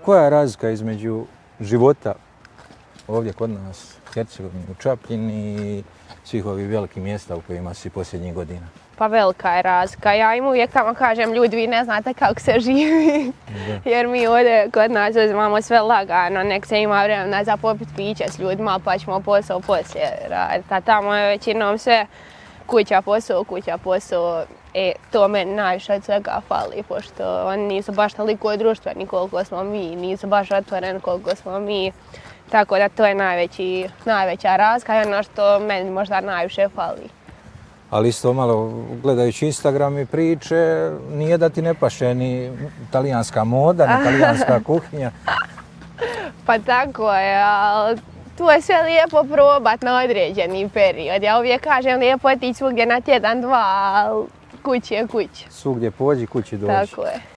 koja je razlika između života ovdje kod nas, u Hercegovini, u Čapljini i svih ovih velikih mjesta u kojima si posljednjih godina? Pa velika je razlika. Ja im uvijek tamo kažem, ljudi, vi ne znate kako se živi. Jer mi ovdje kod nas uzimamo sve lagano, nek se ima vremena za popit piće s ljudima, pa ćemo posao poslije raditi. A tamo je većinom sve kuća, posao. To meni najviše od svega fali, pošto oni nisu baš toliko društveni koliko smo mi, nisu baš otvoreni koliko smo mi. Tako da to je najveća razlika i ono što meni možda najviše fali. Ali isto malo, gledajući Instagram i priče, nije da ti ne paše ni talijanska moda, ni talijanska kuhinja. Pa tako je, ali tu je sve lijepo probat na određeni period. Ja uvijek kažem lijepo je ti svugdje na tjedan, dva, ali kući je kući. Svugdje pođi, kući dođi. Tako je.